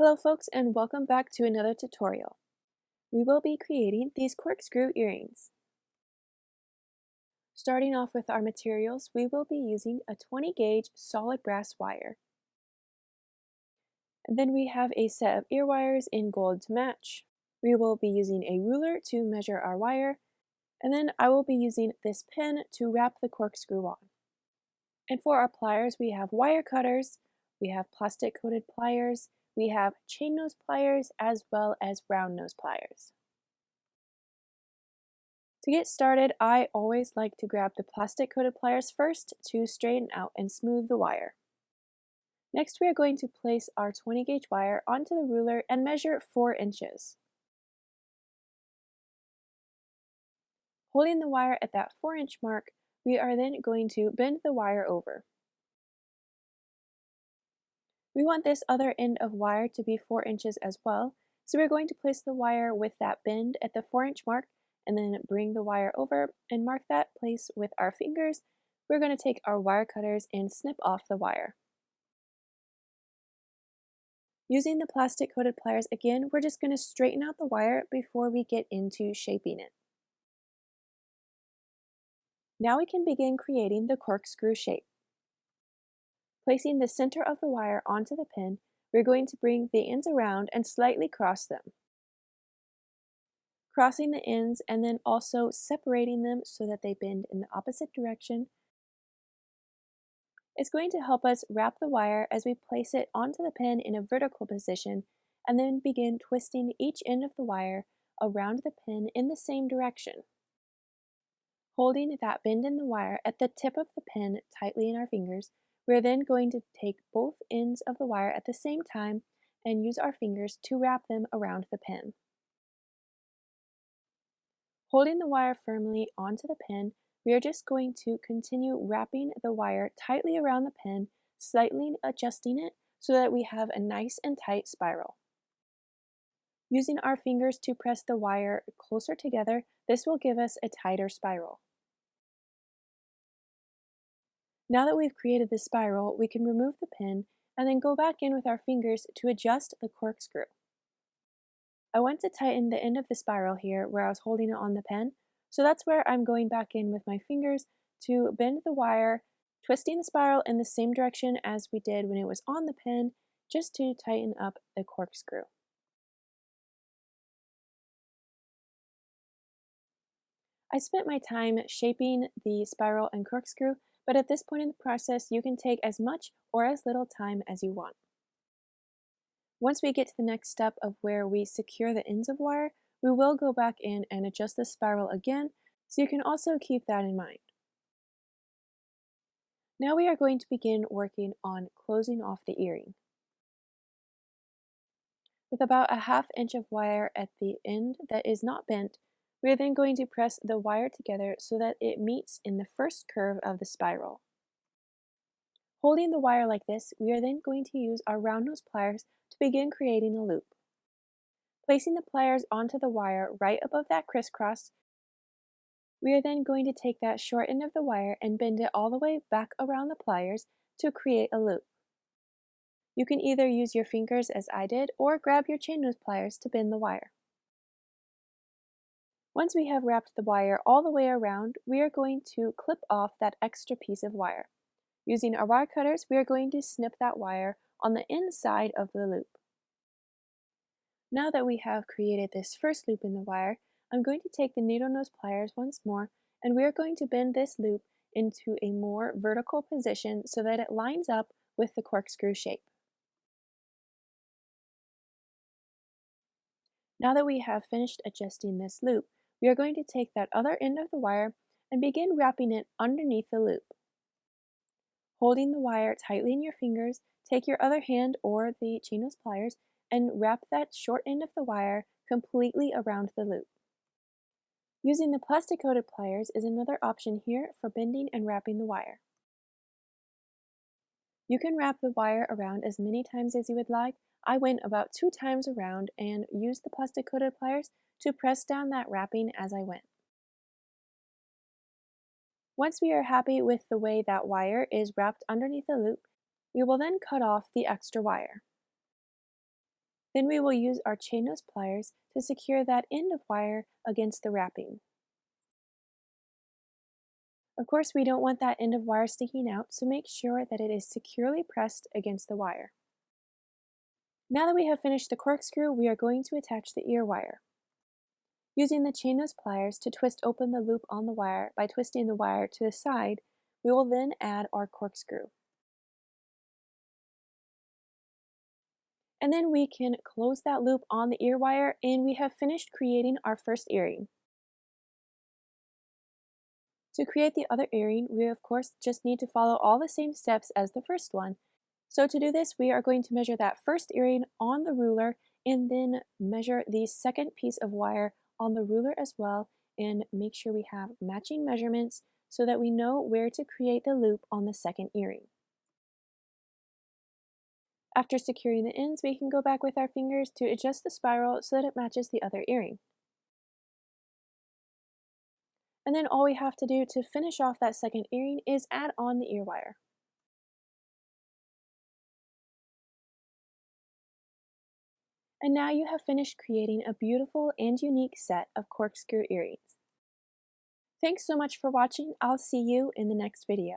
Hello folks, and welcome back to another tutorial. We will be creating these corkscrew earrings. Starting off with our materials, we will be using a 20 gauge solid brass wire. And then we have a set of ear wires in gold to match. We will be using a ruler to measure our wire, and then I will be using this pin to wrap the corkscrew on. And for our pliers, we have wire cutters, we have plastic coated pliers, we have chain nose pliers, as well as round nose pliers. To get started, I always like to grab the plastic coated pliers first to straighten out and smooth the wire. Next, we are going to place our 20 gauge wire onto the ruler and measure 4 inches. Holding the wire at that 4-inch mark, we are then going to bend the wire over. We want this other end of wire to be 4 inches as well, so we're going to place the wire with that bend at the 4-inch mark and then bring the wire over and mark that place with our fingers. We're going to take our wire cutters and snip off the wire. Using the plastic coated pliers again, we're just going to straighten out the wire before we get into shaping it. Now we can begin creating the corkscrew shape. Placing the center of the wire onto the pin, we're going to bring the ends around and slightly cross them. Crossing the ends and then also separating them so that they bend in the opposite direction is going to help us wrap the wire as we place it onto the pin in a vertical position and then begin twisting each end of the wire around the pin in the same direction. Holding that bend in the wire at the tip of the pin tightly in our fingers, we're then going to take both ends of the wire at the same time and use our fingers to wrap them around the pin. Holding the wire firmly onto the pin, we are just going to continue wrapping the wire tightly around the pin, slightly adjusting it so that we have a nice and tight spiral. Using our fingers to press the wire closer together, this will give us a tighter spiral. Now that we've created the spiral, we can remove the pin and then go back in with our fingers to adjust the corkscrew. I want to tighten the end of the spiral here where I was holding it on the pen, so that's where I'm going back in with my fingers to bend the wire, twisting the spiral in the same direction as we did when it was on the pen, just to tighten up the corkscrew. I spent my time shaping the spiral and corkscrew, but at this point in the process, you can take as much or as little time as you want. Once we get to the next step of where we secure the ends of wire, we will go back in and adjust the spiral again, so you can also keep that in mind. Now we are going to begin working on closing off the earring. With about a 1/2 inch of wire at the end that is not bent, we are then going to press the wire together so that it meets in the first curve of the spiral. Holding the wire like this, we are then going to use our round nose pliers to begin creating a loop. Placing the pliers onto the wire right above that crisscross, we are then going to take that short end of the wire and bend it all the way back around the pliers to create a loop. You can either use your fingers as I did or grab your chain nose pliers to bend the wire. Once we have wrapped the wire all the way around, we are going to clip off that extra piece of wire. Using our wire cutters, we are going to snip that wire on the inside of the loop. Now that we have created this first loop in the wire, I'm going to take the needle nose pliers once more, and we are going to bend this loop into a more vertical position so that it lines up with the corkscrew shape. Now that we have finished adjusting this loop, we are going to take that other end of the wire and begin wrapping it underneath the loop. Holding the wire tightly in your fingers, take your other hand or the chain nose pliers and wrap that short end of the wire completely around the loop. Using the plastic coated pliers is another option here for bending and wrapping the wire. You can wrap the wire around as many times as you would like. I went about 2 times around and used the plastic coated pliers to press down that wrapping as I went. Once we are happy with the way that wire is wrapped underneath the loop, we will then cut off the extra wire. Then we will use our chain nose pliers to secure that end of wire against the wrapping. Of course, we don't want that end of wire sticking out, so make sure that it is securely pressed against the wire. Now that we have finished the corkscrew, we are going to attach the ear wire. Using the chain nose pliers to twist open the loop on the wire by twisting the wire to the side, we will then add our corkscrew. And then we can close that loop on the ear wire and we have finished creating our first earring. To create the other earring, we of course just need to follow all the same steps as the first one. So to do this, we are going to measure that first earring on the ruler and then measure the second piece of wire on the ruler as well, and make sure we have matching measurements so that we know where to create the loop on the second earring. After securing the ends, we can go back with our fingers to adjust the spiral so that it matches the other earring. And then all we have to do to finish off that second earring is add on the ear wire. And now you have finished creating a beautiful and unique set of corkscrew earrings. Thanks so much for watching. I'll see you in the next video.